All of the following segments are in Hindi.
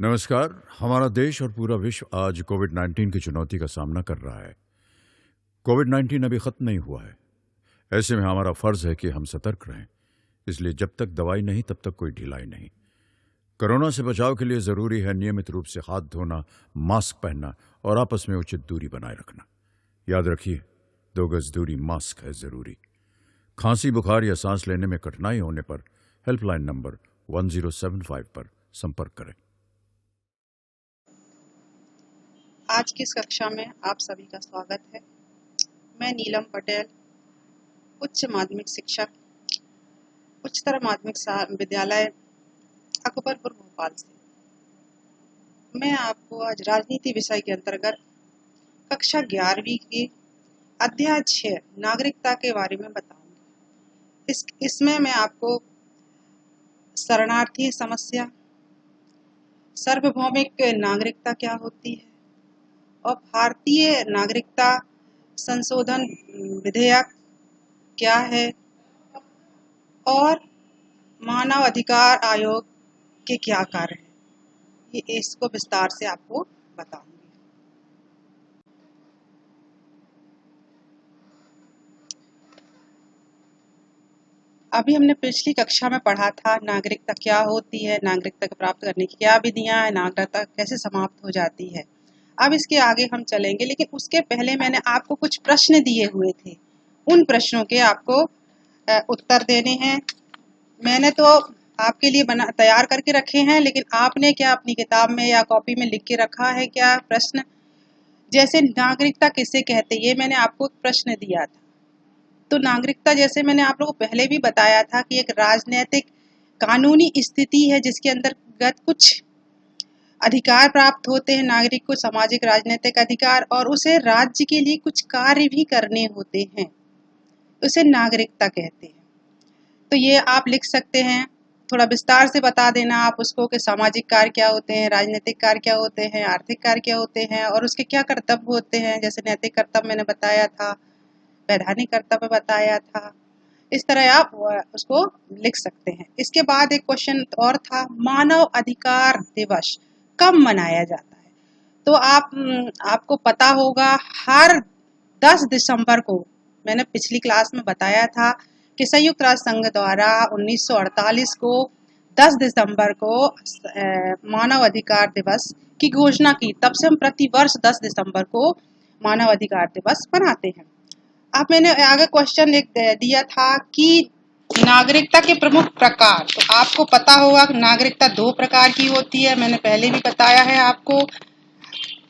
नमस्कार। हमारा देश और पूरा विश्व आज कोविड-19 की चुनौती का सामना कर रहा है। कोविड-19 अभी खत्म नहीं हुआ है। ऐसे में हमारा फर्ज है कि हम सतर्क रहें। इसलिए जब तक दवाई नहीं तब तक कोई ढिलाई नहीं। कोरोना से बचाव के लिए जरूरी है नियमित रूप से हाथ धोना, मास्क पहनना और आपस में उचित दूरी बनाए रखना। याद रखिए, 2 गज दूरी, मास्क है जरूरी। खांसी, बुखार या सांस लेने में कठिनाई होने पर हेल्पलाइन नंबर 1075 पर संपर्क करें। आज की इस कक्षा में आप सभी का स्वागत है। मैं नीलम पटेल, उच्च माध्यमिक शिक्षक, उच्चतर माध्यमिक विद्यालय अकबरपुर भोपाल से। मैं आपको आज राजनीति विषय के अंतर्गत कक्षा 11वीं की अध्याय 6 नागरिकता के बारे में बताऊंगी। इसमें मैं आपको शरणार्थी समस्या, सार्वभौमिक नागरिकता क्या होती है और भारतीय नागरिकता संशोधन विधेयक क्या है और मानव अधिकार आयोग के क्या कार्य हैं, ये इसको विस्तार से आपको बताऊंगी। अभी हमने पिछली कक्षा में पढ़ा था नागरिकता क्या होती है, नागरिकता प्राप्त करने की क्या विधियां हैं, नागरिकता कैसे समाप्त हो जाती है। अब इसके आगे हम चलेंगे, लेकिन उसके पहले मैंने आपको कुछ प्रश्न दिए हुए थे। उन प्रश्नों के आपको उत्तर देने हैं। मैंने तो आपके लिए तैयार करके रखे हैं, लेकिन आपने क्या अपनी किताब में या कॉपी में लिख के रखा है क्या प्रश्न? जैसे नागरिकता किसे कहते हैं, ये मैंने आपको प्रश्न दिया था। तो नागरिकता, जैसे मैंने आप लोगों को पहले भी बताया था, कि एक राजनीतिक कानूनी स्थिति है जिसके अंतर्गत कुछ अधिकार प्राप्त होते हैं नागरिक को, सामाजिक राजनीतिक अधिकार, और उसे राज्य के लिए कुछ कार्य भी करने होते हैं, उसे नागरिकता कहते हैं। तो ये आप लिख सकते हैं, थोड़ा विस्तार से बता देना आप उसको कि सामाजिक कार्य क्या होते हैं, राजनीतिक कार्य क्या होते हैं, आर्थिक कार्य क्या होते हैं और उसके क्या कर्तव्य होते हैं। जैसे नैतिक कर्तव्य मैंने बताया था, वैधानिक कर्तव्य बताया था। इस तरह आप उसको लिख सकते हैं। इसके बाद एक क्वेश्चन और था, मानव अधिकार दिवस कब मनाया जाता है? तो आपको पता होगा, हर 10 दिसंबर को, मैंने पिछली क्लास में बताया था कि संयुक्त राष्ट्र संघ द्वारा 1948 को 10 दिसंबर को मानव अधिकार दिवस की घोषणा की। तब से हम प्रति वर्ष 10 दिसंबर को मानव अधिकार दिवस मनाते हैं। अब मैंने आगे क्वेश्चन एक दिया था कि नागरिकता के प्रमुख प्रकार। तो आपको पता होगा कि नागरिकता 2 प्रकार की होती है, मैंने पहले भी बताया है आपको।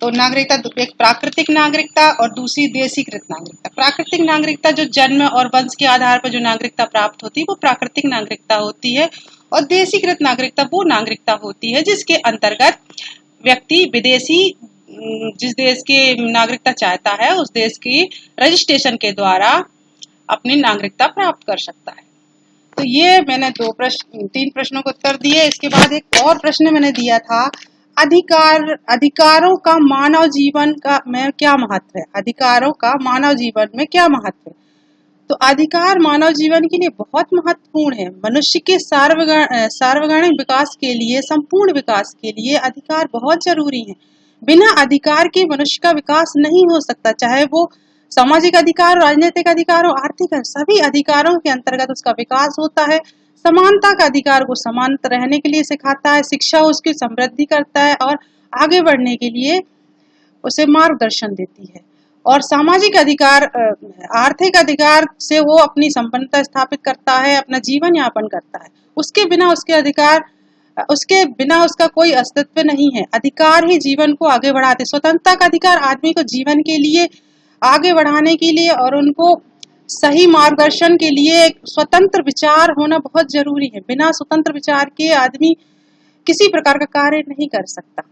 तो नागरिकता, एक प्राकृतिक नागरिकता और दूसरी देशीकृत नागरिकता। प्राकृतिक नागरिकता जो जन्म और वंश के आधार पर जो नागरिकता प्राप्त होती है वो प्राकृतिक नागरिकता होती है, और देशीकृत नागरिकता वो नागरिकता होती है जिसके अंतर्गत व्यक्ति विदेशी जिस देश की नागरिकता चाहता है उस देश की रजिस्ट्रेशन के द्वारा अपनी नागरिकता प्राप्त कर सकता है। तो ये मैंने 3 प्रश्नों को उत्तर दिए। इसके बाद एक और प्रश्न मैंने दिया था, अधिकारों का मानव जीवन में क्या महत्व है? अधिकारों का मानव जीवन में क्या महत्व है? तो अधिकार मानव जीवन के लिए बहुत महत्वपूर्ण है। मनुष्य के सार्वजनिक विकास के लिए, संपूर्ण विकास के लिए अधिकार बहुत जरूरी है। बिना अधिकार के मनुष्य का विकास नहीं हो सकता, चाहे वो सामाजिक अधिकार, राजनीतिक अधिकार और आर्थिक है। सभी अधिकारों के अंतर्गत उसका विकास होता है। समानता का अधिकार को समानता रहने के लिए सिखाता है, शिक्षा उसकी समृद्धि करता है और आगे बढ़ने के लिए उसे मार्गदर्शन देती है। और सामाजिक अधिकार, आर्थिक अधिकार से वो अपनी संपन्नता स्थापित करता है, अपना जीवन यापन करता है। उसके बिना उसका कोई अस्तित्व नहीं है। अधिकार ही जीवन को आगे बढ़ाते। स्वतंत्रता का अधिकार आदमी को जीवन के लिए आगे बढ़ाने के लिए और उनको सही मार्गदर्शन के लिए स्वतंत्र विचार होना बहुत जरूरी है। बिना स्वतंत्र विचार के आदमी किसी प्रकार का कार्य नहीं कर सकता।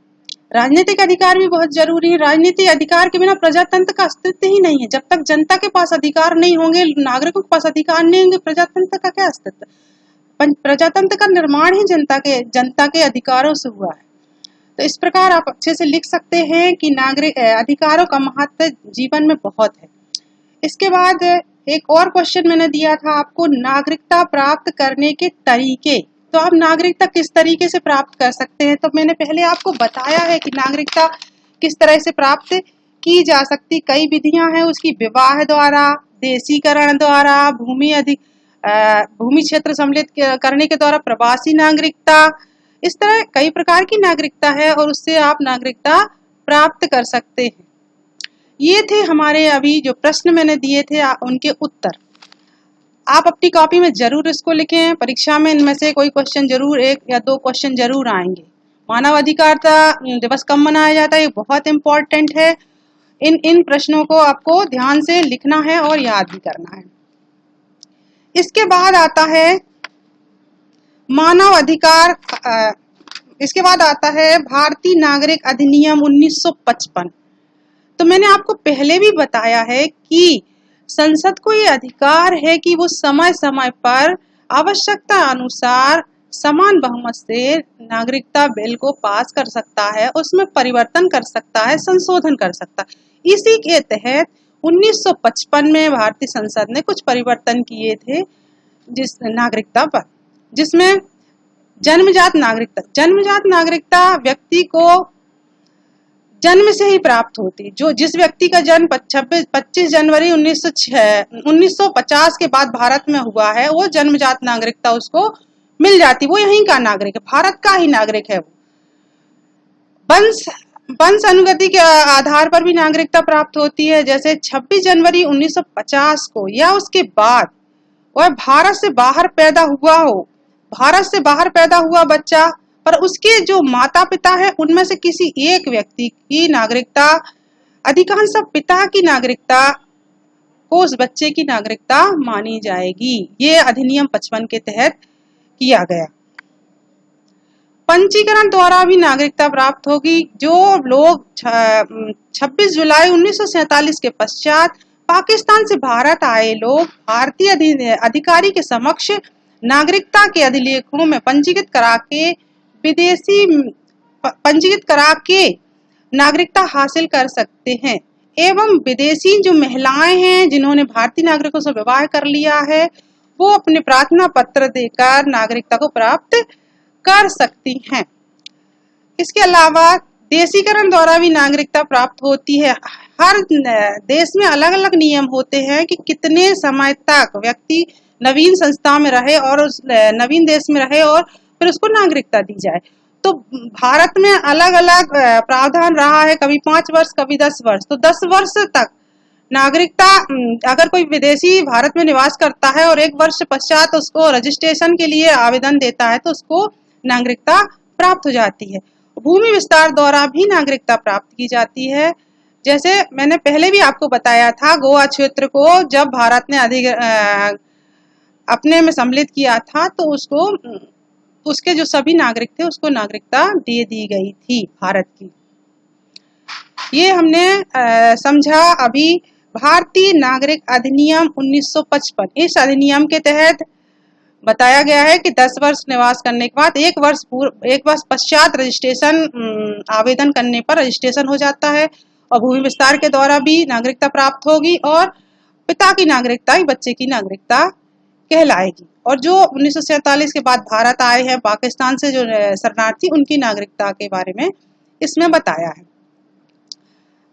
राजनीतिक अधिकार भी बहुत जरूरी है। राजनीतिक अधिकार के बिना प्रजातंत्र का अस्तित्व ही नहीं है। जब तक जनता के पास अधिकार नहीं होंगे, नागरिकों के पास अधिकार नहीं होंगे, प्रजातंत्र का क्या अस्तित्व? प्रजातंत्र का निर्माण ही जनता के अधिकारों से हुआ है। तो इस प्रकार आप अच्छे से लिख सकते हैं कि नागरिक अधिकारों का महत्व जीवन में बहुत है। इसके बाद एक और क्वेश्चन मैंने दिया था आपको, नागरिकता प्राप्त करने के तरीके। तो आप नागरिकता किस तरीके से प्राप्त कर सकते हैं। तो मैंने पहले आपको बताया है कि नागरिकता किस तरह से प्राप्त की जा सकती। कई विधियां हैं उसकी, विवाह द्वारा, देशीकरण द्वारा, भूमि क्षेत्र सम्मिलित करने के द्वारा, प्रवासी नागरिकता, इस तरह कई प्रकार की नागरिकता है और उससे आप नागरिकता प्राप्त कर सकते हैं। ये थे हमारे अभी जो प्रश्न मैंने दिए थे उनके उत्तर। आप अपनी कॉपी में जरूर इसको लिखें। परीक्षा में इनमें से कोई क्वेश्चन जरूर, 1 या 2 क्वेश्चन जरूर आएंगे। मानव अधिकार दिवस कब मनाया जाता है, ये बहुत इंपॉर्टेंट है। इन प्रश्नों को आपको ध्यान से लिखना है और याद भी करना है। इसके बाद आता है मानव अधिकार, इसके बाद आता है भारतीय नागरिक अधिनियम 1955। तो मैंने आपको पहले भी बताया है कि संसद को ये अधिकार है कि वो समय समय पर आवश्यकता अनुसार समान बहुमत से नागरिकता बिल को पास कर सकता है, उसमें परिवर्तन कर सकता है, संशोधन कर सकता है। इसी के तहत 1955 में भारतीय संसद ने कुछ परिवर्तन किए थे जिस नागरिकता पर, जिसमें जन्मजात नागरिकता व्यक्ति को जन्म से ही प्राप्त होती। जिस व्यक्ति का जन्म 25 जनवरी 1950 के बाद भारत में हुआ है, वो जन्मजात नागरिकता उसको मिल जाती, वो यहीं का नागरिक है, भारत का ही नागरिक है। वंश अनुगति के आधार पर भी नागरिकता प्राप्त होती है। जैसे 26 जनवरी 1950 को या उसके बाद वह भारत से बाहर पैदा हुआ बच्चा, पर उसके जो माता पिता है उनमें से किसी एक व्यक्ति की नागरिकता, अधिकांश पिता की नागरिकता को उस बच्चे की नागरिकता मानी जाएगी। ये अधिनियम 55 के तहत किया गया। पंजीकरण द्वारा भी नागरिकता प्राप्त होगी। जो लोग 26 जुलाई 1947 के पश्चात पाकिस्तान से भारत आए लोग भारतीय अधिकारी के समक्ष नागरिकता के अधिलेखों में पंजीकृत करा के नागरिकता हासिल कर सकते हैं। एवं विदेशी जो महिलाएं हैं जिन्होंने भारतीय नागरिकों से विवाह कर लिया है, वो अपने प्रार्थना पत्र देकर नागरिकता को प्राप्त कर सकती हैं। इसके अलावा देशीकरण द्वारा भी नागरिकता प्राप्त होती है। हर देश में अलग अलग नियम होते हैं कि कितने समय तक व्यक्ति नवीन संस्था में रहे और उस नवीन देश में रहे और फिर उसको नागरिकता दी जाए। तो भारत में अलग अलग प्रावधान रहा है, कभी 5 वर्ष, कभी 10 वर्ष। तो 10 वर्ष तक नागरिकता, अगर कोई विदेशी भारत में निवास करता है और 1 वर्ष पश्चात उसको रजिस्ट्रेशन के लिए आवेदन देता है तो उसको नागरिकता प्राप्त हो जाती है। भूमि विस्तार द्वारा भी नागरिकता प्राप्त की जाती है। जैसे मैंने पहले भी आपको बताया था, गोवा क्षेत्र को जब भारत ने अपने में सम्मिलित किया था तो उसके जो सभी नागरिक थे उसको नागरिकता दे दी गई थी भारत की। ये हमने समझा अभी भारतीय नागरिक अधिनियम 1955। इस अधिनियम के तहत बताया गया है कि 10 वर्ष निवास करने के बाद 1 वर्ष पश्चात रजिस्ट्रेशन आवेदन करने पर रजिस्ट्रेशन हो जाता है और भूमि विस्तार के द्वारा भी नागरिकता प्राप्त होगी और पिता की नागरिकता ही बच्चे की नागरिकता कहलाएगी। और जो 1947 के बाद भारत आए हैं पाकिस्तान से जो शरणार्थी, उनकी नागरिकता के बारे में इसमें बताया है।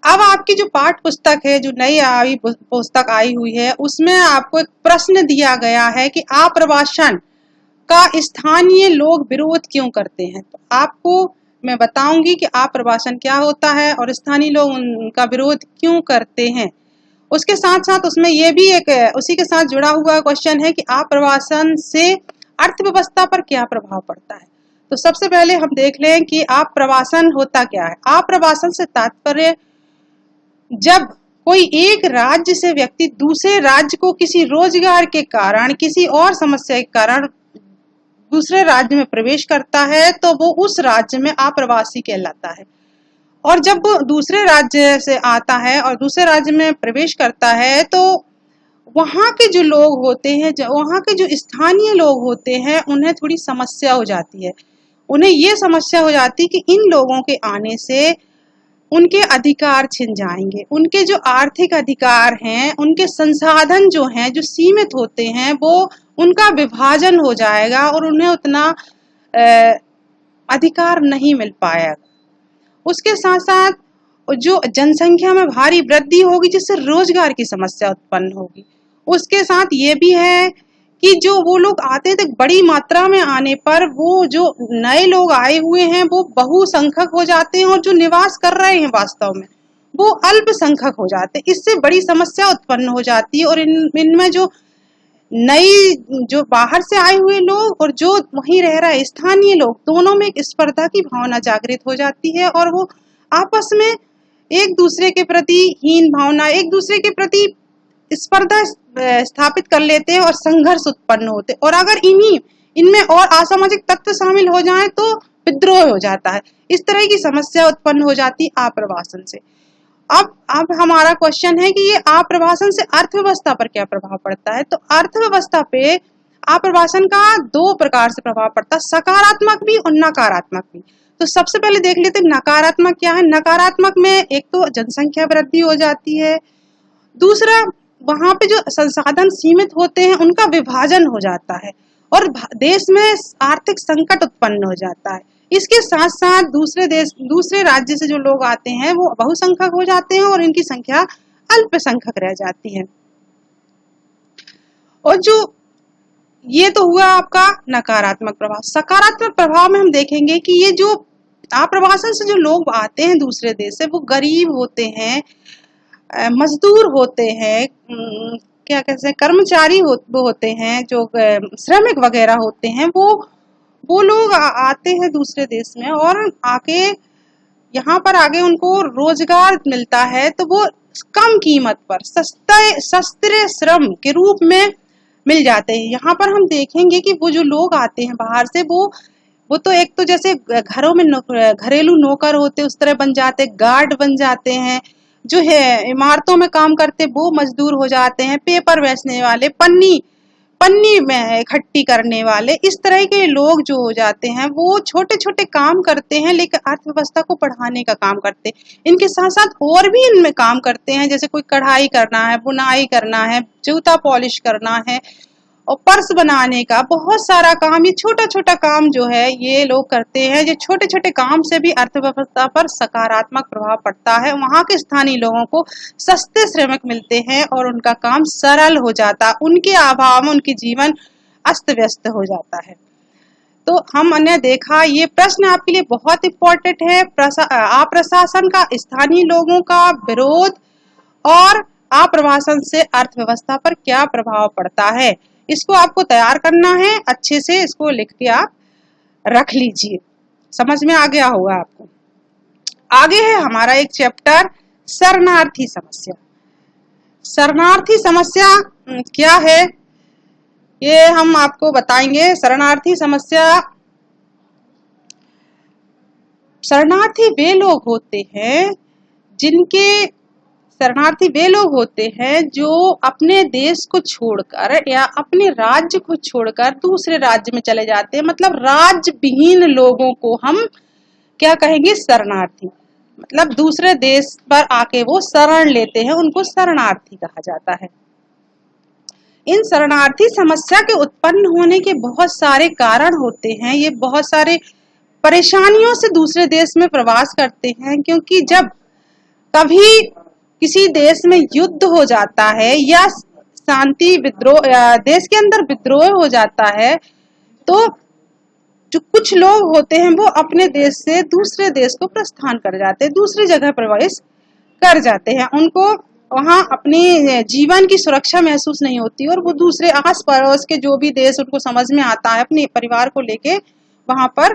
अब आपकी जो पाठ्य पुस्तक है, जो नई पुस्तक आई हुई है, उसमें आपको एक प्रश्न दिया गया है कि आप्रवासन का स्थानीय लोग विरोध क्यों करते हैं। तो आपको मैं बताऊंगी कि आप्रवासन क्या होता है और स्थानीय लोग उनका विरोध क्यों करते हैं। उसके साथ साथ उसमें यह भी एक उसी के साथ जुड़ा हुआ क्वेश्चन है कि आप्रवासन से अर्थव्यवस्था पर क्या प्रभाव पड़ता है। तो सबसे पहले हम देख लें कि आप्रवासन होता क्या है। आप्रवासन से तात्पर्य जब कोई एक राज्य से व्यक्ति दूसरे राज्य को किसी रोजगार के कारण, किसी और समस्या के कारण दूसरे राज्य में प्रवेश करता है तो वो उस राज्य में आप्रवासी कहलाता है। और जब वो दूसरे राज्य से आता है और दूसरे राज्य में प्रवेश करता है तो वहाँ के जो लोग होते हैं, वहाँ के जो स्थानीय लोग होते हैं, उन्हें थोड़ी समस्या हो जाती है। उन्हें ये समस्या हो जाती है कि इन लोगों के आने से उनके अधिकार छिन जाएंगे, उनके जो आर्थिक अधिकार हैं, उनके संसाधन जो हैं, जो सीमित होते हैं, वो उनका विभाजन हो जाएगा और उन्हें उतना अधिकार नहीं मिल पाएगा। उसके साथ साथ जो जनसंख्या में भारी वृद्धि होगी जिससे रोजगार की समस्या उत्पन्न होगी। उसके साथ ये भी है कि जो वो लोग आते थे बड़ी मात्रा में आने पर वो जो नए लोग आए हुए हैं वो बहुसंख्यक हो जाते हैं और जो निवास कर रहे हैं वास्तव में वो अल्पसंख्यक हो जाते हैं। इससे बड़ी समस्या उत्पन्न हो जाती है और इनमें जो नई जो बाहर से आए हुए लोग और जो वहीं रह रहे स्थानीय लोग दोनों में एक स्पर्धा की भावना जागृत हो जाती है और वो आपस में एक दूसरे के प्रति हीन भावना, एक दूसरे के प्रति स्पर्धा स्थापित कर लेते हैं और संघर्ष उत्पन्न होते हैं। और अगर इनमें और असामाजिक तत्व शामिल हो जाएं तो विद्रोह हो जाता है। इस तरह की समस्या उत्पन्न हो जाती है आप्रवासन से। अब हमारा क्वेश्चन है कि ये आप्रवासन से अर्थव्यवस्था पर क्या प्रभाव पड़ता है। तो अर्थव्यवस्था पे आप्रवासन का दो प्रकार से प्रभाव पड़ता है, सकारात्मक भी और नकारात्मक भी। तो सबसे पहले देख लेते हैं नकारात्मक क्या है। नकारात्मक में एक तो जनसंख्या वृद्धि हो जाती है, दूसरा वहां पे जो संसाधन सीमित होते हैं उनका विभाजन हो जाता है और देश में आर्थिक संकट उत्पन्न हो जाता है। इसके साथ साथ दूसरे राज्य से जो लोग आते हैं वो बहुसंख्यक हो जाते हैं और इनकी संख्या अल्पसंख्यक रह जाती है। और जो ये तो हुआ आपका नकारात्मक प्रभाव। सकारात्मक प्रभाव में हम देखेंगे कि ये जो आप्रवासन से जो लोग आते हैं दूसरे देश से वो गरीब होते हैं, मजदूर होते हैं, क्या कहते हैं कर्मचारी होते हैं, जो श्रमिक वगैरह होते हैं, वो लोग आते हैं दूसरे देश में और आके यहाँ पर आगे उनको रोजगार मिलता है तो वो कम कीमत पर सस्ते श्रम के रूप में मिल जाते हैं। यहाँ पर हम देखेंगे कि वो जो लोग आते हैं बाहर से वो तो एक तो जैसे घरों में घरेलू नौकर होते उस तरह बन जाते, गार्ड बन जाते हैं, जो है इमारतों में काम करते वो मजदूर हो जाते हैं, पेपर बेचने वाले, पन्नी में इकट्ठी करने वाले, इस तरह के लोग जो हो जाते हैं वो छोटे छोटे काम करते हैं लेकिन अर्थव्यवस्था को बढ़ाने का काम करते हैं। इनके साथ साथ और भी इनमें काम करते हैं, जैसे कोई कढ़ाई करना है, बुनाई करना है, जूता पॉलिश करना है और पर्स बनाने का बहुत सारा काम। ये छोटा छोटा काम जो है ये लोग करते हैं। जो छोटे छोटे काम से भी अर्थव्यवस्था पर सकारात्मक प्रभाव पड़ता है। वहां के स्थानीय लोगों को सस्ते श्रमिक मिलते हैं और उनका काम सरल हो जाता, उनके अभाव में उनकी जीवन अस्त व्यस्त हो जाता है। तो हमने देखा ये प्रश्न आपके लिए बहुत इम्पोर्टेंट है। आप्रशासन का स्थानीय लोगों का विरोध और आप्रवासन से अर्थव्यवस्था पर क्या प्रभाव पड़ता है, इसको आपको तैयार करना है। अच्छे से इसको लिख के आप रख लीजिए, समझ में आ गया होगा आपको। आगे है हमारा एक चैप्टर शरणार्थी समस्या। शरणार्थी समस्या क्या है ये हम आपको बताएंगे। शरणार्थी वे लोग होते हैं जो अपने देश को छोड़कर या अपने राज्य को छोड़कर दूसरे राज्य में चले जाते हैं। मतलब राज्य विहीन लोगों को हम क्या कहेंगे, शरणार्थी। मतलब दूसरे देश पर आके वो शरण लेते हैं, उनको शरणार्थी कहा जाता है। इन शरणार्थी समस्या के उत्पन्न होने के बहुत सारे कारण होते हैं। ये बहुत सारे परेशानियों से दूसरे देश में प्रवास करते हैं, क्योंकि जब कभी किसी देश में युद्ध हो जाता है या देश के अंदर विद्रोह हो जाता है तो जो कुछ लोग होते हैं वो अपने देश से दूसरे देश को प्रस्थान कर जाते हैं, दूसरी जगह प्रवेश कर जाते हैं। उनको वहां अपनी जीवन की सुरक्षा महसूस नहीं होती और वो दूसरे आस पड़ोस के जो भी देश उनको समझ में आता है अपने परिवार को लेके वहां पर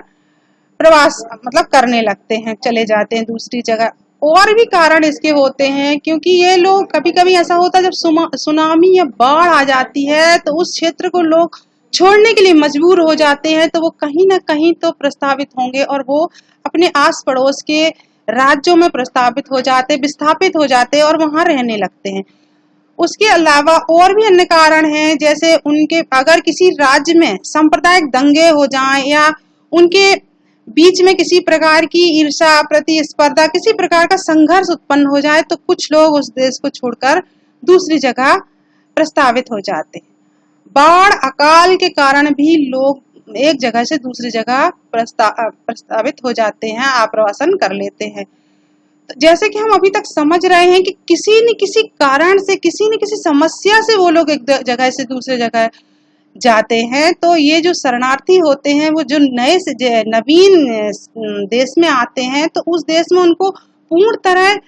प्रवास मतलब करने लगते हैं, चले जाते हैं दूसरी जगह। और भी कारण इसके होते हैं, क्योंकि ये लोग कभी कभी ऐसा होता है जब सुनामी या बाढ़ आ जाती है तो उस क्षेत्र को लोग छोड़ने के लिए मजबूर हो जाते हैं, तो वो कहीं ना कहीं तो प्रस्तावित होंगे और वो अपने आस पड़ोस के राज्यों में विस्थापित हो जाते और वहां रहने लगते हैं। उसके अलावा और भी अन्य कारण हैं, जैसे उनके अगर किसी राज्य में सांप्रदायिक दंगे हो जाएं या उनके बीच में किसी प्रकार की ईर्ष्या, प्रतिस्पर्धा, किसी प्रकार का संघर्ष उत्पन्न हो जाए तो कुछ लोग उस देश को छोड़कर दूसरी जगह प्रस्तावित हो जाते हैं। बाढ़, अकाल के कारण भी लोग एक जगह से दूसरी जगह प्रस्तावित हो जाते हैं, आप्रवासन कर लेते हैं। तो जैसे कि हम अभी तक समझ रहे हैं कि किसी न किसी कारण से, किसी न किसी समस्या से वो लोग एक जगह से दूसरे जगह जाते हैं। तो ये जो शरणार्थी होते हैं वो जो नवीन देश में आते हैं, तो उस देश में उनको पूर्ण तरह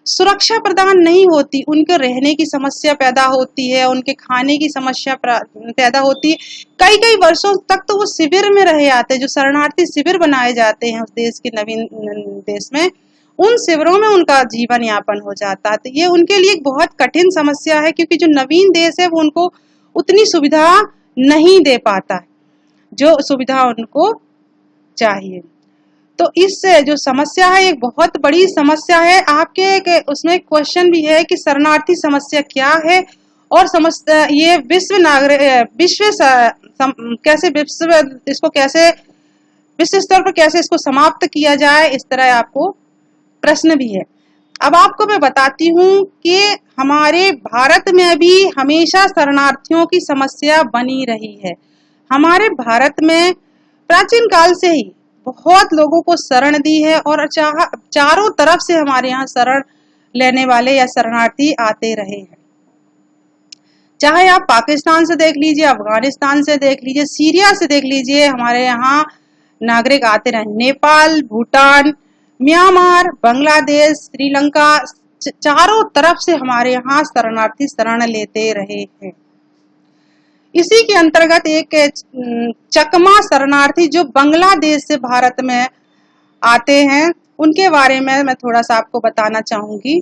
सुरक्षा प्रदान नहीं होती, उनके रहने की समस्या पैदा होती है, उनके खाने की समस्या पैदा होती है। कई कई वर्षों तक तो वो शिविर में रह जाते हैं, जो शरणार्थी शिविर बनाए जाते हैं उस देश के नवीन देश में, उन शिविरों में उनका जीवन यापन हो जाता है। तो ये उनके लिए एक बहुत कठिन समस्या है, क्योंकि जो नवीन देश है वो उनको उतनी सुविधा नहीं दे पाता है जो सुविधा उनको चाहिए। तो इस जो समस्या है एक बहुत बड़ी समस्या है। आपके उसमें क्वेश्चन भी है कि शरणार्थी समस्या क्या है, और समस्या ये विश्व स्तर पर कैसे इसको समाप्त किया जाए, इस तरह आपको प्रश्न भी है। अब आपको मैं बताती हूँ कि हमारे भारत में भी हमेशा शरणार्थियों की समस्या बनी रही है। हमारे भारत में प्राचीन काल से ही बहुत लोगों को शरण दी है, और चारों तरफ से हमारे यहाँ शरण लेने वाले या शरणार्थी आते रहे हैं। चाहे आप पाकिस्तान से देख लीजिए, अफगानिस्तान से देख लीजिए, सीरिया से देख लीजिए, हमारे यहाँ नागरिक आते रहे। नेपाल, भूटान, म्यांमार, बांग्लादेश, श्रीलंका, चारों तरफ से हमारे यहाँ शरणार्थी शरण लेते रहे हैं। इसी के अंतर्गत एक चकमा शरणार्थी जो बांग्लादेश से भारत में आते हैं, उनके बारे में मैं थोड़ा सा आपको बताना चाहूंगी।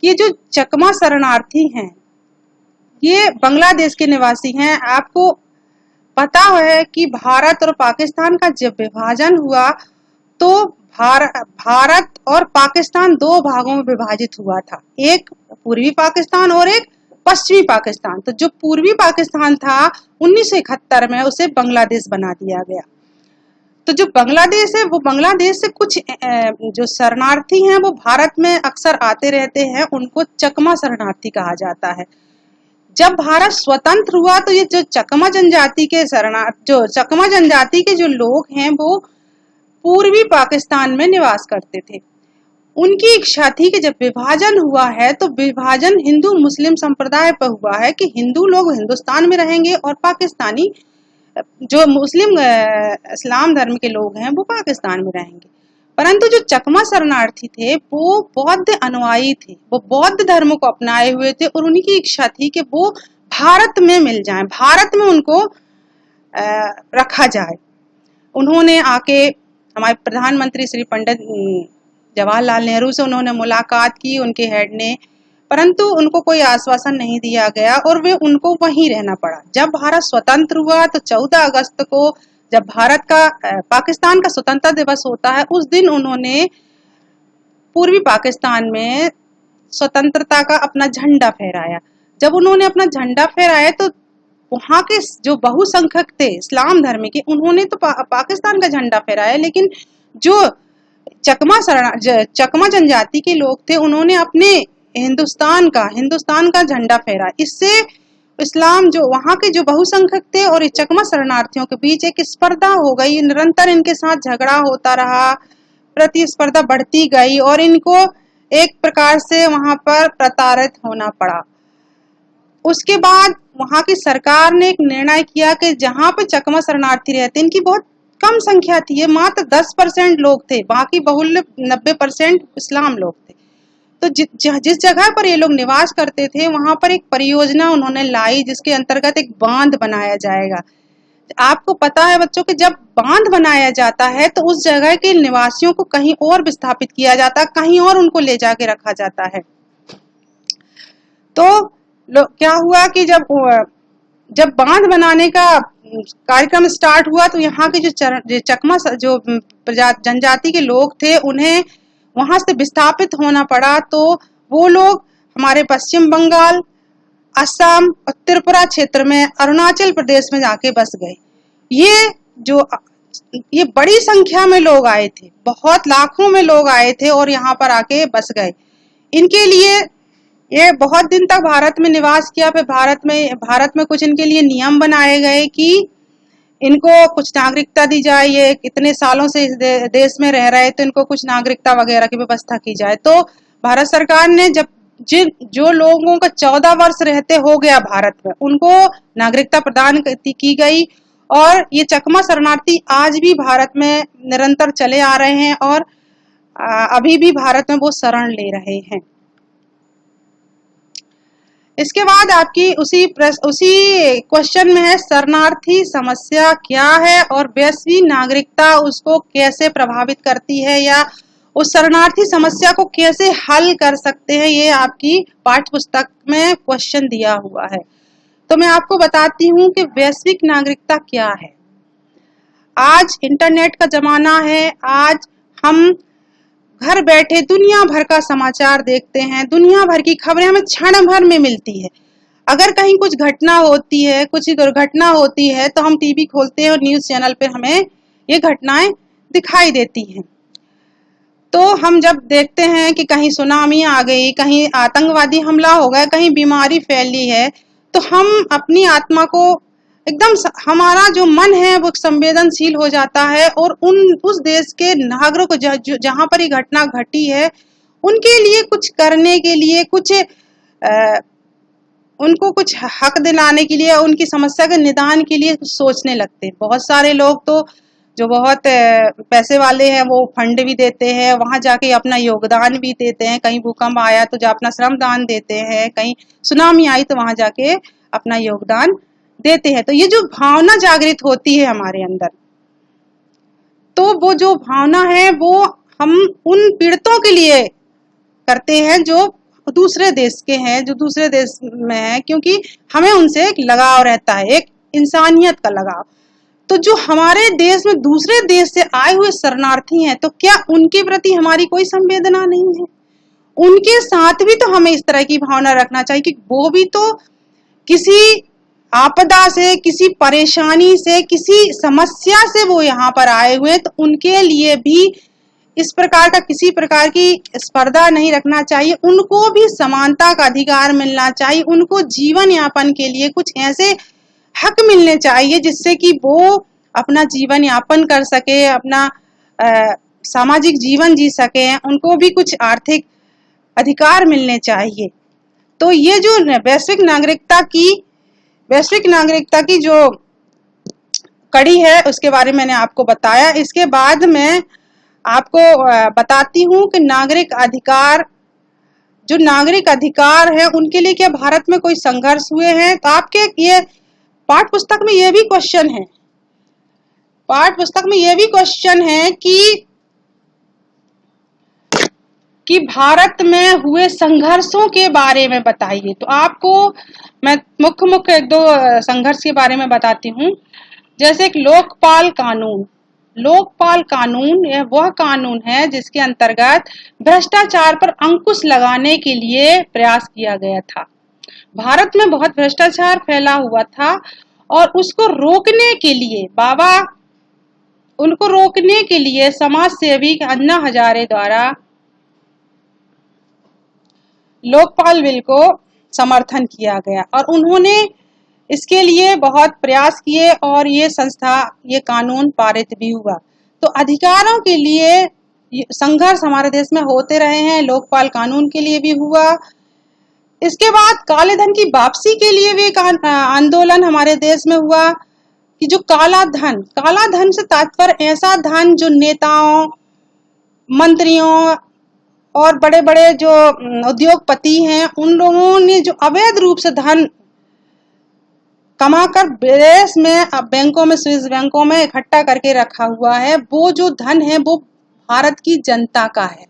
ये जो चकमा शरणार्थी हैं ये बांग्लादेश के निवासी हैं। आपको पता है कि भारत और पाकिस्तान का जब विभाजन हुआ तो भारत और पाकिस्तान दो भागों में विभाजित हुआ था, एक पूर्वी पाकिस्तान और एक पश्चिमी पाकिस्तान। तो जो पूर्वी पाकिस्तान था 1971 में उसे बांग्लादेश बना दिया गया। तो जो बांग्लादेश है वो बांग्लादेश से कुछ जो शरणार्थी हैं वो भारत में अक्सर आते रहते हैं, उनको चकमा शरणार्थी कहा जाता है। जब भारत स्वतंत्र हुआ तो ये जो चकमा जनजाति के जो लोग हैं वो पूर्वी पाकिस्तान में निवास करते थे। उनकी इच्छा थी कि जब विभाजन हुआ है तो विभाजन हिंदू मुस्लिम संप्रदाय पर हुआ है कि हिंदू लोग हिंदुस्तान में रहेंगे और पाकिस्तानी जो मुस्लिम इस्लाम धर्म के लोग हैं वो पाकिस्तान में रहेंगे। परंतु जो चकमा शरणार्थी थे वो बौद्ध अनुयायी थे, वो बौद्ध धर्म को अपनाए हुए थे, और उनकी इच्छा थी कि वो भारत में मिल जाएं, भारत में उनको रखा जाए। उन्होंने आके हमारे प्रधानमंत्री श्री पंडित जवाहरलाल नेहरू से उन्होंने मुलाकात की, उनके हेड ने, परंतु उनको कोई आश्वासन नहीं दिया गया और वे उनको वहीं रहना पड़ा। जब भारत स्वतंत्र हुआ तो 14 अगस्त को जब पाकिस्तान का स्वतंत्रता दिवस होता है, उस दिन उन्होंने पूर्वी पाकिस्तान में स्वतंत्रता का अपना झंडा फहराया। जब उन्होंने अपना झंडा फहराया तो वहां के जो बहुसंख्यक थे इस्लाम धर्म के, उन्होंने तो पाकिस्तान का झंडा फहराया, लेकिन जो चकमा जनजाति के लोग थे उन्होंने अपने हिंदुस्तान का झंडा फहराया। इससे इस्लाम जो वहां के जो बहुसंख्यक थे और चकमा शरणार्थियों के बीच एक स्पर्धा हो गई, निरंतर इनके साथ झगड़ा होता रहा, प्रतिस्पर्धा बढ़ती गई और इनको एक प्रकार से वहां पर प्रताड़ित होना पड़ा। उसके बाद वहां की सरकार ने एक निर्णय किया कि जहां पे चकमा शरणार्थी रहते, इनकी बहुत कम संख्या थी, ये मात्र 10% लोग थे, बाकी बहुल्य 90% इस्लाम लोग थे। तो जिस जगह पर ये लोग निवास करते थे वहां पर एक परियोजना उन्होंने लाई जिसके अंतर्गत एक बांध बनाया जाएगा। आपको पता है बच्चों कि जब बांध बनाया जाता है तो उस जगह के निवासियों को कहीं और विस्थापित किया जाता है, कहीं और उनको ले जाके रखा जाता है। तो क्या हुआ कि जब बांध बनाने का कार्यक्रम स्टार्ट हुआ तो यहाँ के जो चकमा जो जनजाति के लोग थे उन्हें वहां से विस्थापित होना पड़ा। तो वो लोग हमारे पश्चिम बंगाल, असम और त्रिपुरा क्षेत्र में, अरुणाचल प्रदेश में जाके बस गए। ये बड़ी संख्या में लोग आए थे, बहुत लाखों में लोग आए थे और यहाँ पर आके बस गए। इनके लिए ये बहुत दिन तक भारत में निवास किया। फिर भारत में कुछ इनके लिए नियम बनाए गए कि इनको कुछ नागरिकता दी जाए, ये इतने सालों से इस देश में रह रहे तो इनको कुछ नागरिकता वगैरह की व्यवस्था की जाए। तो भारत सरकार ने जब जो लोगों का 14 वर्ष रहते हो गया भारत में, उनको नागरिकता प्रदान की गई और ये चकमा शरणार्थी आज भी भारत में निरंतर चले आ रहे हैं और अभी भी भारत में वो शरण ले रहे हैं। इसके बाद आपकी उसी क्वेश्चन में है शरणार्थी समस्या क्या है और वैश्विक नागरिकता उसको कैसे प्रभावित करती है या उस शरणार्थी समस्या को कैसे हल कर सकते हैं, ये आपकी पाठ्य पुस्तक में क्वेश्चन दिया हुआ है। तो मैं आपको बताती हूँ कि वैश्विक नागरिकता क्या है। आज इंटरनेट का जमाना है, आज हम घर बैठे दुनिया भर का समाचार देखते हैं, दुनिया भर की खबरें हमें क्षण भर में मिलती है। अगर कहीं कुछ घटना होती है, कुछ दुर्घटना होती है तो हम टीवी खोलते हैं और न्यूज़ चैनल पर हमें ये घटनाएं दिखाई देती हैं। तो हम जब देखते हैं कि कहीं सुनामी आ गई, कहीं आतंकवादी हमला हो गया, कहीं बीमारी फैली है, तो हम अपनी आत्मा को एकदम, हमारा जो मन है वो संवेदनशील हो जाता है और उस देश के नागरिकों को जहां पर ये घटना घटी है उनके लिए कुछ करने के लिए, उनको कुछ हक दिलाने के लिए, उनकी समस्या के निदान के लिए कुछ सोचने लगते हैं। बहुत सारे लोग तो जो बहुत पैसे वाले हैं वो फंड भी देते हैं, वहां जाके अपना योगदान भी देते हैं। कहीं भूकंप आया तो जो अपना श्रम दान देते हैं, कहीं सुनामी आई तो वहां जाके अपना योगदान देते हैं। तो ये जो भावना जागृत होती है हमारे अंदर, तो वो जो भावना है वो हम उन पीड़ितों के लिए करते हैं जो दूसरे देश के हैं, जो दूसरे देश में हैं, क्योंकि हमें उनसे एक लगाव रहता है, एक इंसानियत का लगाव। तो जो हमारे देश में दूसरे देश से आए हुए शरणार्थी हैं, तो क्या उनके प्रति हमारी कोई संवेदना नहीं है? उनके साथ भी तो हमें इस तरह की भावना रखना चाहिए कि वो भी तो किसी आपदा से, किसी परेशानी से, किसी समस्या से वो यहाँ पर आए हुए, तो उनके लिए भी इस प्रकार का किसी प्रकार की स्पर्धा नहीं रखना चाहिए। उनको भी समानता का अधिकार मिलना चाहिए, उनको जीवन यापन के लिए कुछ ऐसे हक मिलने चाहिए जिससे कि वो अपना जीवन यापन कर सके, अपना सामाजिक जीवन जी सके, उनको भी कुछ आर्थिक अधिकार मिलने चाहिए। तो ये जो वैश्विक नागरिकता की जो कड़ी है उसके बारे में मैंने आपको बताया। इसके बाद मैं आपको बताती हूँ कि नागरिक अधिकार है उनके लिए क्या भारत में कोई संघर्ष हुए हैं। तो आपके ये पाठ्य पुस्तक में ये भी क्वेश्चन है, पाठ्य पुस्तक में ये भी क्वेश्चन है कि भारत में हुए संघर्षों के बारे में बताइए। तो आपको मैं मुख्य एक दो संघर्ष के बारे में बताती हूँ। जैसे एक लोकपाल कानून यह वह कानून है जिसके अंतर्गत भ्रष्टाचार पर अंकुश लगाने के लिए प्रयास किया गया था। भारत में बहुत भ्रष्टाचार फैला हुआ था और उसको रोकने के लिए समाज सेवी अन्ना हजारे द्वारा लोकपाल बिल को समर्थन किया गया और उन्होंने इसके लिए बहुत प्रयास किए और ये कानून पारित भी हुआ। तो अधिकारों के लिए संघर्ष हमारे देश में होते रहे हैं, लोकपाल कानून के लिए भी हुआ। इसके बाद काले धन की वापसी के लिए भी एक आंदोलन हमारे देश में हुआ कि जो काला धन से तात्पर्य ऐसा धन जो नेताओं, मंत्रियों और बड़े बड़े जो उद्योगपति हैं उन लोगों ने जो अवैध रूप से धन कमाकर विदेश में बैंकों में, स्विस बैंकों में इकट्ठा करके रखा हुआ है, वो जो धन है वो भारत की जनता का है,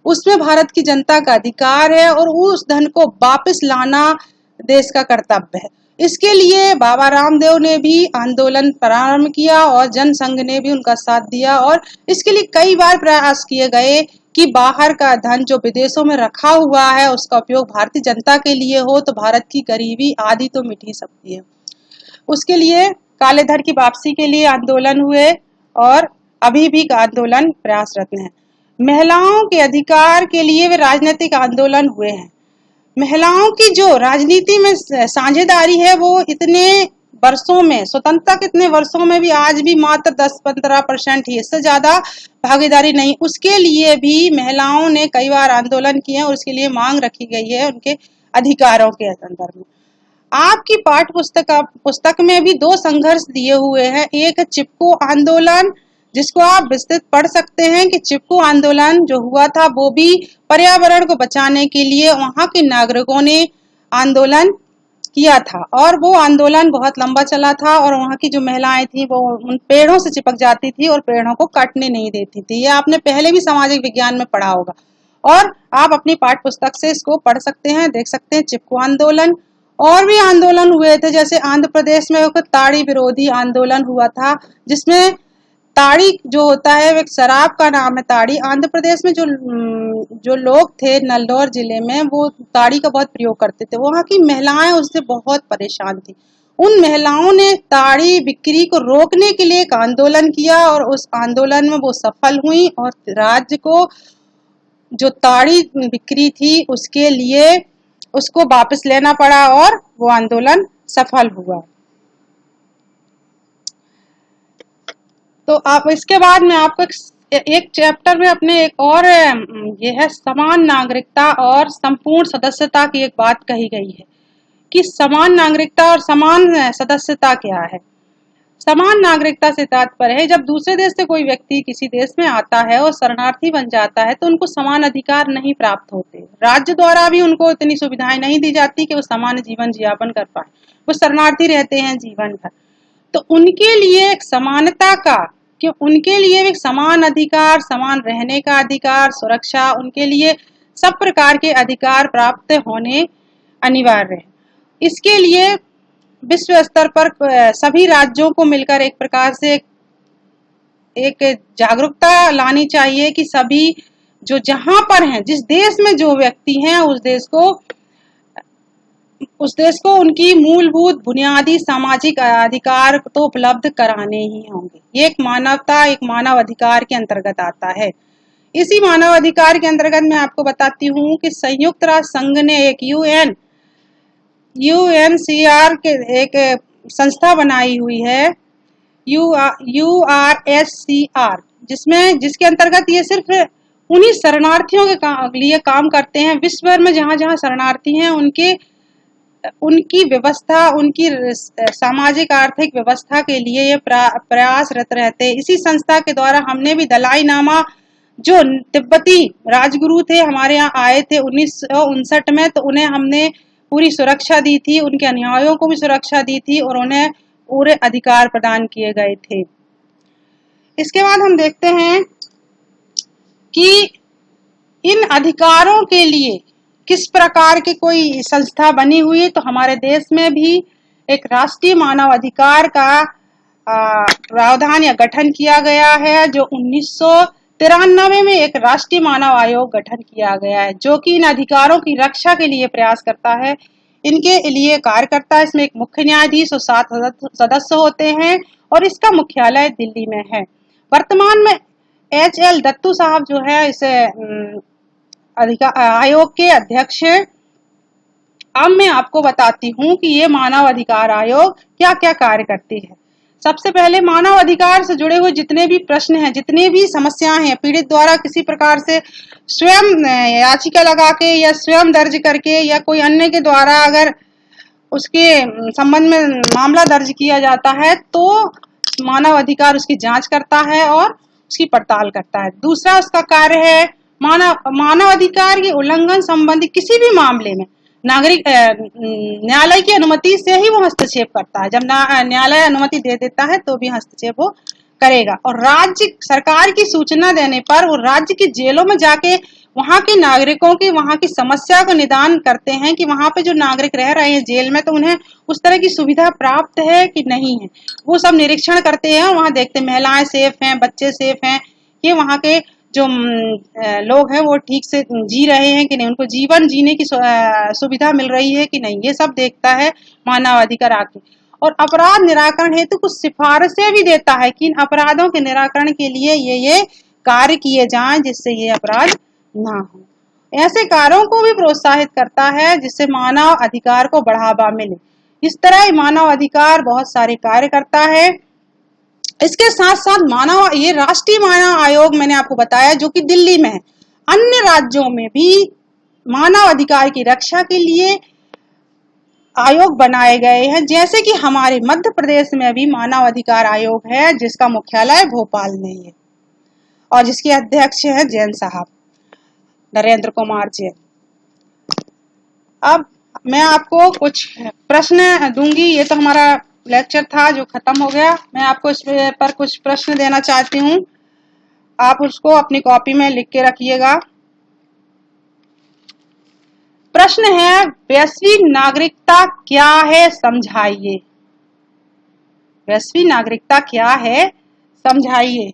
उसमें भारत की जनता का अधिकार है और उस धन को वापस लाना देश का कर्तव्य है। इसके लिए बाबा रामदेव ने भी आंदोलन प्रारंभ किया और जनसंघ ने भी उनका साथ दिया और इसके लिए कई बार प्रयास किए गए कि बाहर का धन जो विदेशों में रखा हुआ है उसका उपयोग भारतीय जनता के लिए हो तो भारत की गरीबी आदि तो मिट ही सकती है। उसके लिए काले धन की वापसी के लिए आंदोलन हुए और अभी भी आंदोलन प्रयासरत हैं। महिलाओं के अधिकार के लिए वे राजनीतिक आंदोलन हुए हैं। महिलाओं की जो राजनीति में साझेदारी है वो इतने वर्षों में, स्वतंत्रता कितने वर्षों में भी आज भी मात्र 10-15% ही, इससे ज्यादा भागीदारी नहीं। उसके लिए भी महिलाओं ने कई बार आंदोलन किए और उसके लिए मांग रखी गई है उनके अधिकारों के संदर्भ में। आपकी पुस्तक में भी 2 संघर्ष दिए हुए हैं। एक है चिपको आंदोलन, जिसको आप विस्तृत पढ़ सकते हैं कि चिपको आंदोलन जो हुआ था वो भी पर्यावरण को बचाने के लिए वहां के नागरिकों ने आंदोलन किया था, और वो आंदोलन बहुत लंबा चला था और वहां की जो महिलाएं थी वो उन पेड़ों से चिपक जाती थी और पेड़ों को काटने नहीं देती थी। ये आपने पहले भी सामाजिक विज्ञान में पढ़ा होगा और आप अपनी पाठ्य पुस्तक से इसको पढ़ सकते हैं, देख सकते हैं चिपको आंदोलन। और भी आंदोलन हुए थे, जैसे आंध्र प्रदेश में एक ताड़ी विरोधी आंदोलन हुआ था, जिसमें ताड़ी जो होता है एक शराब का नाम है ताड़ी। आंध्र प्रदेश में जो लोग थे नल्लोर जिले में वो ताड़ी का बहुत प्रयोग करते थे। वहां की महिलाएं उससे बहुत परेशान थी। उन महिलाओं ने ताड़ी बिक्री को रोकने के लिए एक आंदोलन किया और उस आंदोलन में वो सफल हुई और राज्य को जो ताड़ी बिक्री थी उसके लिए उसको वापस लेना पड़ा और वो आंदोलन सफल हुआ। तो आप इसके बाद में आपको एक चैप्टर में अपने एक और ये है समान नागरिकता और संपूर्ण सदस्यता की एक बात कही गई है कि समान नागरिकता और समान सदस्यता क्या है। समान नागरिकता से तात्पर्य है जब दूसरे देश से कोई व्यक्ति किसी देश में आता है और शरणार्थी बन जाता है तो उनको समान अधिकार नहीं प्राप्त होते। राज्य द्वारा भी उनको इतनी सुविधाएं नहीं दी जाती कि वो सामान्य जीवन यापन कर पाए। वो शरणार्थी रहते हैं जीवन भर, तो उनके लिए एक समानता का, कि उनके लिए एक समान अधिकार, समान रहने का अधिकार, सुरक्षा, उनके लिए सब प्रकार के अधिकार प्राप्त होने अनिवार्य है। इसके लिए विश्व स्तर पर सभी राज्यों को मिलकर एक प्रकार से एक जागरूकता लानी चाहिए कि सभी जो जहां पर हैं, जिस देश में जो व्यक्ति हैं उस देश को उनकी मूलभूत बुनियादी सामाजिक अधिकार तो उपलब्ध कराने ही होंगे। ये एक मानवता, एक मानव अधिकार के अंतर्गत आता है। इसी मानव अधिकार के अंतर्गत मैं आपको बताती हूँ कि संयुक्त राष्ट्र संघ ने एक UNCR के एक संस्था बनाई हुई है URSCR, जिसके अंतर्गत ये सिर्फ उन्हीं शरणार्थियों के लिए काम करते हैं विश्व भर में जहां जहां शरणार्थी हैं, उनकी व्यवस्था, उनकी सामाजिक आर्थिक व्यवस्था के लिए ये प्रयासरत रहते हैं। इसी संस्था के द्वारा हमने भी दलाई लामा जो तिब्बती राजगुरु थे हमारे यहाँ आए थे 1959 में, तो उन्हें हमने पूरी सुरक्षा दी थी, उनके अनुयायियों को भी सुरक्षा दी थी और उन्हें पूरे अधिकार प्रदान किए गए थे। इसके बाद हम देखते हैं कि इन अधिकारों के लिए किस प्रकार की कोई संस्था बनी हुई है। तो हमारे देश में भी एक राष्ट्रीय मानव अधिकार का प्रावधान या गठन किया गया है, जो 1993 में एक राष्ट्रीय मानव आयोग गठन किया गया है, जो कि इन अधिकारों की रक्षा के लिए प्रयास करता है, इनके लिए कार्य करता है। इसमें एक मुख्य न्यायाधीश और 7 सदस्य होते हैं और इसका मुख्यालय दिल्ली में है। वर्तमान में HL दत्तू साहब जो है इस आयोग के अध्यक्ष हैं। अब मैं आपको बताती हूँ कि ये मानव अधिकार आयोग क्या क्या कार्य करती है। सबसे पहले मानव अधिकार से जुड़े हुए जितने भी प्रश्न हैं, जितने भी समस्याएं हैं, पीड़ित द्वारा किसी प्रकार से स्वयं याचिका लगा के या स्वयं दर्ज करके या कोई अन्य के द्वारा अगर उसके संबंध में मामला दर्ज किया जाता है तो मानव अधिकार उसकी जांच करता है और उसकी पड़ताल करता है। दूसरा उसका कार्य है मानव अधिकार के उल्लंघन संबंधी किसी भी मामले में नागरिक न्यायालय की अनुमति से ही वो हस्तक्षेप करता है। जब न्यायालय अनुमति दे देता है तो भी हस्तक्षेप वो करेगा। और राज्य सरकार की सूचना देने पर वो राज्य की जेलों में जाके वहां के नागरिकों की वहां की समस्या को निदान करते हैं कि वहां पे जो नागरिक रह रहे हैं जेल में तो उन्हें उस तरह की सुविधा प्राप्त है कि नहीं है। वो सब निरीक्षण करते हैं और वहां देखते हैं महिलाएं सेफ हैं, बच्चे सेफ हैं, ये वहां के जो लोग हैं वो ठीक से जी रहे हैं कि नहीं, उनको जीवन जीने की सुविधा मिल रही है कि नहीं, ये सब देखता है मानव अधिकार आके। और अपराध निराकरण हेतु कुछ सिफारिशें भी देता है कि इन अपराधों के निराकरण के लिए ये कार्य किए जाएं जिससे ये अपराध ना हो। ऐसे कार्यों को भी प्रोत्साहित करता है जिससे मानव अधिकार को बढ़ावा मिले। इस तरह ही मानव अधिकार बहुत सारे कार्य करता है। इसके साथ साथ ये राष्ट्रीय मानव आयोग मैंने आपको बताया जो कि दिल्ली में है। अन्य राज्यों में भी मानव अधिकार की रक्षा के लिए आयोग बनाए गए हैं, जैसे कि हमारे मध्य प्रदेश में भी मानव अधिकार आयोग है जिसका मुख्यालय भोपाल में है और जिसके अध्यक्ष हैं जैन साहब, नरेंद्र कुमार जैन। अब मैं आपको कुछ प्रश्न दूंगी। ये तो हमारा लेक्चर था जो खत्म हो गया। मैं आपको इस पर कुछ प्रश्न देना चाहती हूँ, आप उसको अपनी कॉपी में लिख के रखिएगा। प्रश्न है, वैश्विक नागरिकता क्या है समझाइए। वैश्विक नागरिकता क्या है समझाइए।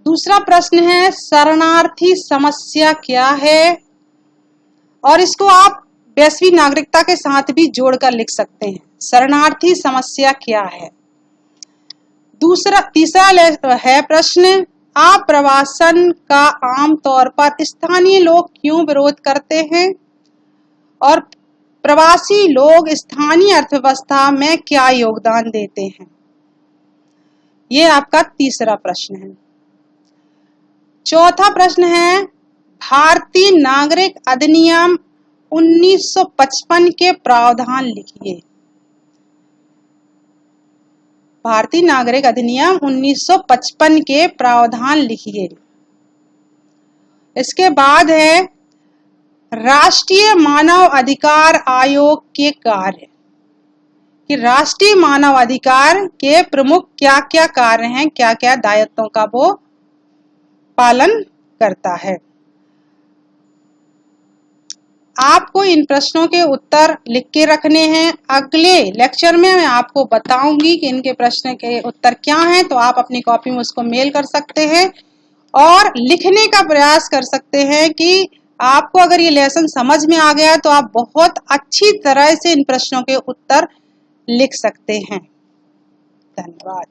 दूसरा प्रश्न है, शरणार्थी समस्या क्या है, और इसको आप वैश्विक नागरिकता के साथ भी जोड़कर लिख सकते हैं। शरणार्थी समस्या क्या है। तीसरा है प्रश्न, आप्रवासन का आमतौर पर स्थानीय लोग क्यों विरोध करते हैं और प्रवासी लोग स्थानीय अर्थव्यवस्था में क्या योगदान देते हैं। ये आपका तीसरा प्रश्न है। चौथा प्रश्न है, भारतीय नागरिक अधिनियम 1955 के प्रावधान लिखिए। भारतीय नागरिक अधिनियम 1955 के प्रावधान लिखिए। इसके बाद है, राष्ट्रीय मानव अधिकार आयोग के कार्य, कि राष्ट्रीय मानव अधिकार के प्रमुख क्या क्या कार्य हैं, क्या क्या दायित्वों का वो पालन करता है। आपको इन प्रश्नों के उत्तर लिख के रखने हैं। अगले लेक्चर में मैं आपको बताऊंगी कि इनके प्रश्न के उत्तर क्या हैं, तो आप अपनी कॉपी में उसको मेल कर सकते हैं और लिखने का प्रयास कर सकते हैं कि आपको अगर ये लेसन समझ में आ गया तो आप बहुत अच्छी तरह से इन प्रश्नों के उत्तर लिख सकते हैं। धन्यवाद।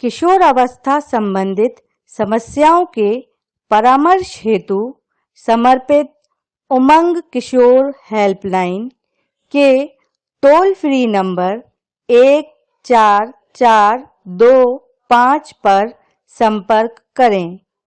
किशोर अवस्था संबंधित समस्याओं के परामर्श हेतु समर्पित उमंग किशोर हेल्पलाइन के टोल फ्री नंबर 144225 पर संपर्क करें।